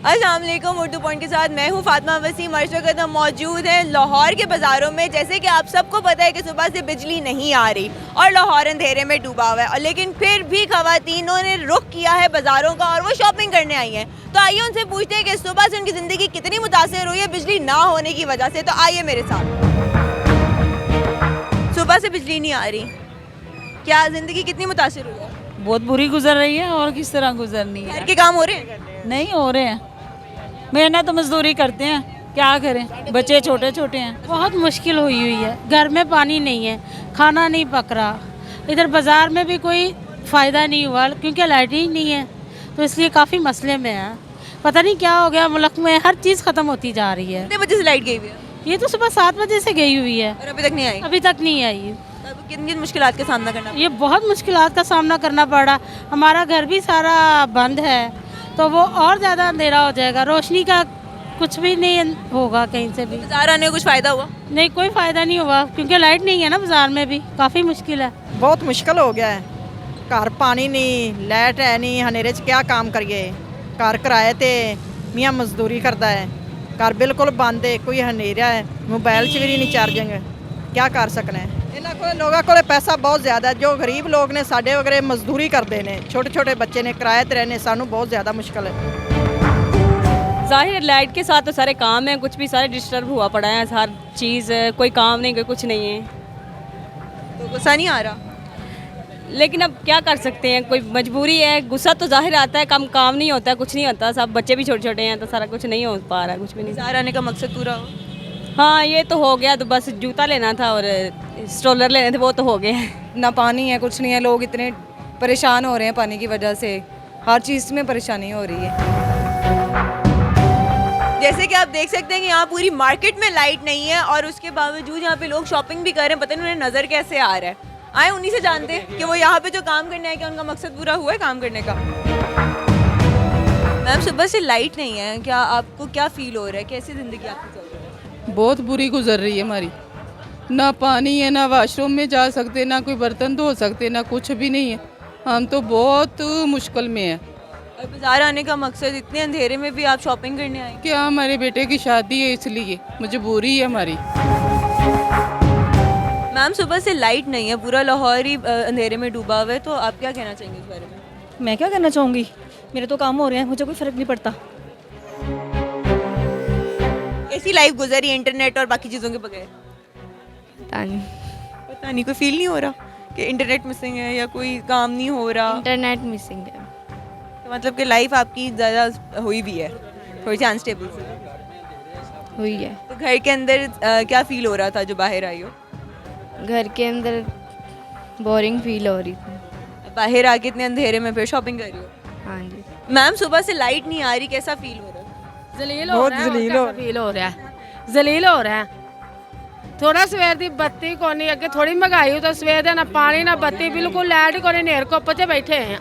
अस्सलाम वालेकुम। उर्दू पॉइंट के साथ मैं हूँ फातिमा वसीम। इस वक्त हम मौजूद हैं लाहौर के बाज़ारों में। जैसे कि आप सबको पता है कि सुबह से बिजली नहीं आ रही और लाहौर अंधेरे में डूबा हुआ है, और लेकिन फिर भी ख़वातीनों ने रुख किया है बाज़ारों का और वो शॉपिंग करने आई हैं। तो आइए उनसे पूछते हैं कि सुबह से उनकी ज़िंदगी कितनी मुतासर हुई है बिजली ना होने की वजह से। तो आइए मेरे साथ। सुबह से बिजली नहीं आ रही, क्या ज़िंदगी कितनी मुतासर हुई है? बहुत बुरी गुजर रही है। और किस तरह गुजरनी घर है? के काम हो रहे हैं? नहीं हो रहे हैं। मेहनत तो मजदूरी करते हैं, क्या करें, बच्चे छोटे छोटे हैं। बहुत मुश्किल हुई है। घर में पानी नहीं है, खाना नहीं पक रहा। इधर बाज़ार में भी कोई फ़ायदा नहीं हुआ क्योंकि लाइट ही नहीं है, तो इसलिए काफ़ी मसले में है। पता नहीं क्या हो गया मुल्क में, हर चीज़ ख़त्म होती जा रही है। कितने बजे से लाइट गई हुई है ये तो सुबह 7 बजे से गई हुई है, और अभी तक नहीं आई? अभी तक नहीं आई। अब किन किन मुश्किलात का सामना करना? ये बहुत मुश्किलात का सामना करना पड़ रहा। हमारा घर भी सारा बंद है, तो वो और ज़्यादा अंधेरा हो जाएगा। रोशनी का कुछ भी नहीं होगा कहीं से भी। बाजार आने का कुछ फ़ायदा हुआ? नहीं, कोई फ़ायदा नहीं हुआ क्योंकि लाइट नहीं है ना। बाज़ार में भी काफ़ी मुश्किल है। बहुत मुश्किल हो गया है। घर पानी नहीं, लाइट है नहीं, हनेरे च क्या काम करिए। घर किराए ते मियाँ मजदूरी करता है, घर बिल्कुल बंद है, कोई हनेरा है, मोबाइल च भी नहीं चार्जिंग, क्या कर सकना है। इन्हों को लोगों को पैसा बहुत ज़्यादा है। जो गरीब लोग ने साढ़े वगैरह मजदूरी करते हैं, छोटे छोटे बच्चे ने किराए ते रहने, सानू बहुत ज़्यादा मुश्किल है। ज़ाहिर लाइट के साथ तो सारे काम हैं, कुछ भी सारे डिस्टर्ब हुआ पड़ा है, हर चीज़, कोई काम नहीं, कोई कुछ नहीं है, तो गुस्सा नहीं आ रहा? लेकिन अब क्या कर सकते हैं, कोई मजबूरी है। गुस्सा तो ज़ाहिर आता है, काम नहीं होता, कुछ नहीं होता, सब बच्चे भी छोटे छोटे हैं, तो सारा कुछ नहीं हो पा रहा, कुछ भी नहीं। बाजार आने का मकसद पूरा हो? हाँ, ये तो हो गया। तो बस जूता लेना था और स्ट्रोलर लेने थे, वो तो हो गए हैं। ना पानी है, कुछ नहीं है, लोग इतने परेशान हो रहे हैं पानी की वजह से, हर चीज़ में परेशानी हो रही है। जैसे कि आप देख सकते हैं कि यहाँ पूरी मार्केट में लाइट नहीं है और उसके बावजूद यहाँ पे लोग शॉपिंग भी कर रहे हैं। पता नहीं उन्हें नज़र कैसे आ रहा है। आए उन्हीं से जानते हैं कि वो यहाँ पे जो काम करने आए, क्या उनका मकसद पूरा हुआ है काम करने का? मैम, सुबह से लाइट नहीं है, क्या आपको क्या फील हो रहा है? कैसी ज़िंदगी आपकी चल रही है? बहुत बुरी गुजर रही है हमारी। ना पानी है, ना वॉशरूम में जा सकते, ना कोई बर्तन धो सकते, ना कुछ भी नहीं है। हम तो बहुत मुश्किल में है। और बाजार आने का मकसद, इतने अंधेरे में भी आप शॉपिंग करने आए? क्या हमारे बेटे की शादी है, इसलिए मजबूरी है हमारी। मैम, सुबह से लाइट नहीं है, पूरा लाहौर ही अंधेरे में डूबा हुआ है, तो आप क्या कहना चाहेंगे इस बारे में? मैं क्या करना चाहूँगी, मेरे तो काम हो रहे हैं, मुझे कोई फ़र्क नहीं पड़ता। कैसी लाइफ गुजरी है इंटरनेट और बाकी चीज़ों के बगैर? पता नहीं, कोई फील नहीं हो रहा कि इंटरनेट मिसिंग है या कोई काम नहीं हो रहा? इंटरनेट मिसिंग है, तो मतलब कि लाइफ आपकी ज़्यादा हुई भी है, थोड़ी सी अनस्टेबल सी हुई है। तो घर के अंदर क्या फील हो रहा था जो बाहर आई हो? घर के अंदर बोरिंग फील हो रही थी। बाहर आके इतने अंधेरे में फिर शॉपिंग कर रही हो? हाँ जी। मैम, सुबह से लाइट नहीं आ रही, कैसा फील हो रहा है? जलील हो रहा है, फील हो रहा है, जलील हो रहा है। थोड़ा सवेर दी बत्ती को नहीं, अगे थोड़ी महंगाई तो सवेर दे ना पानी ना बत्ती, बिल्कुल लाइट को नहीं, नेर कोप च बैठे हैं,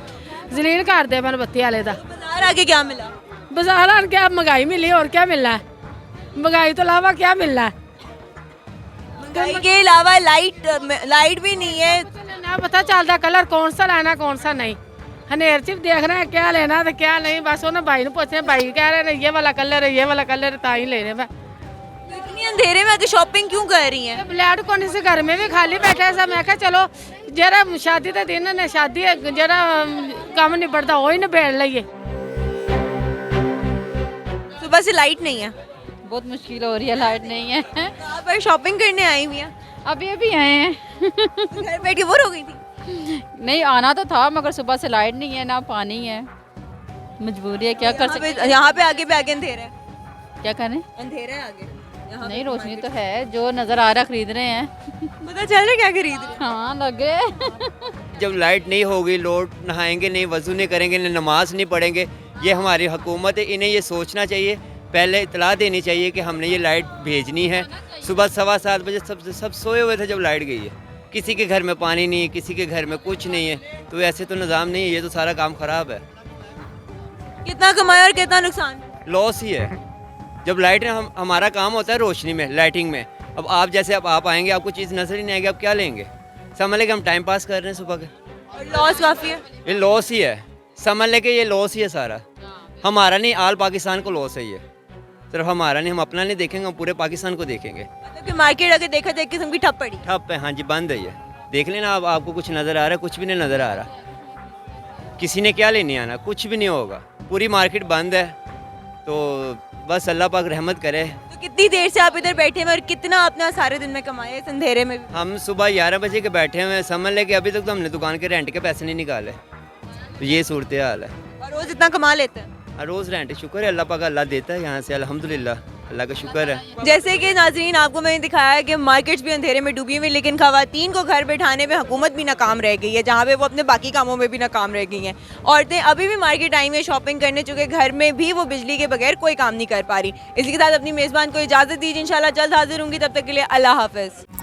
जलील कर दे मैंने बत्ती वाले दा। बाजार आके क्या मिला? बाजार आन क्या महंगाई मिली, और क्या मिलना है? महंगाई तो अलावा क्या मिलना है? महंगाई के अलावा लाइट भी नहीं है। ना पता चलता कलर कौन सा लेना कौन सा नहीं। हनेर सिर्फ देख रहे हैं क्या लेना तो क्या नहीं, बस उन्हें भाई ने पूछे, भाई कह रहे ये वाला कलर है, ये वाला कलर है, ताही ले रहे। तो इतनी अंधेरे में आके शॉपिंग क्यों कर रही हैं? लाइट कोने से घर में भी खाली बैठे हैं सब। मैं कहा चलो जरा शादी के दिन ने शादी है, जरा काम निबड़ता वही निबेड़ लीए। सुबह से लाइट नहीं है, बहुत मुश्किल हो रही है, लाइट नहीं है। आप पर शॉपिंग करने आई हुई हैं, अभी आए हैं। घर बैठ के बोर हो गई थी? नहीं, आना तो था, मगर सुबह से लाइट नहीं है, ना पानी है, मजबूरी है, क्या कर सकते। यहाँ पे आगे अंधेरा है। क्या करें, अंधेरा है आगे। यहाँ नहीं पे रोशनी तो है, जो नजर आ रहा खरीद रहे हैं। पता चल रहा है क्या खरीद रहे हैं? हाँ, लगे। जब लाइट नहीं होगी, लोग नहाएंगे नहीं, वज़ू नहीं करेंगे, नमाज नहीं पढ़ेंगे। ये हमारी हुकूमत है, इन्हें ये सोचना चाहिए, पहले इतला देनी चाहिए कि हमने ये लाइट भेजनी है। सुबह 7:15 बजे सब सोए हुए थे जब लाइट गई है। किसी के घर में पानी नहीं है, किसी के घर में कुछ नहीं है, तो ऐसे तो निज़ाम नहीं है, ये तो सारा काम ख़राब है। कितना कमाया और कितना नुकसान? लॉस ही है। जब लाइट हमारा काम होता है रोशनी में, लाइटिंग में। अब आप जैसे अब आप आएंगे, आपको चीज़ नजर ही नहीं आएगी, आप क्या लेंगे? समझ लें कि हम टाइम पास कर रहे हैं सुबह के, और लॉस काफ़ी है। ये लॉस ही है, समझ लें कि ये लॉस ही है सारा। हमारा नहीं, आल पाकिस्तान को लॉस है ये, सिर्फ हमारा नहीं, हम अपना नहीं देखेंगे, हम पूरे पाकिस्तान को देखेंगे। मतलब कि मार्केट अगर देखा जाए किस्म की ठप पड़ी। ठप है, हाँ जी, बंद है ये। देख लेना आप, आपको कुछ नज़र आ रहा है? कुछ भी नहीं नज़र आ रहा। किसी ने क्या लेने आना, कुछ भी नहीं होगा, पूरी मार्केट बंद है। तो बस अल्लाह पाक रहमत करे। तो कितनी देर से आप इधर बैठे हैं और कितना अपना सारे दिन में कमाए इस अंधेरे में भी? हम सुबह 11 बजे के बैठे हुए हैं, समझ लें कि अभी तक तो हमने दुकान के रेंट के पैसे नहीं निकाले। तो ये सूरत हाल है। और रोज इतना कमा लेते हैं? रोज़ रेंट, शुक्र है अल्लाह पाक, अल्लाह देता है यहाँ से, अल्हम्दुलिल्लाह, अल्लाह का शुक्र है। जैसे कि नाज़रीन आपको मैंने दिखाया है कि मार्केट्स भी अंधेरे में डूबी हुई, लेकिन खवातीन को घर बैठाने में हुकूमत भी नाकाम रह गई है, जहाँ पे वो अपने बाकी कामों में भी नाकाम रह गई हैं। औरतें अभी भी मार्केट आई में शॉपिंग करने, चुके घर में भी वो बिजली के बगैर कोई काम नहीं कर पा रही। इसी के साथ अपनी मेज़बान को इजाज़त दीजिए, इंशाल्लाह जल्द हाजिर होंगी, तब तक के लिए अल्लाह हाफ़िज़।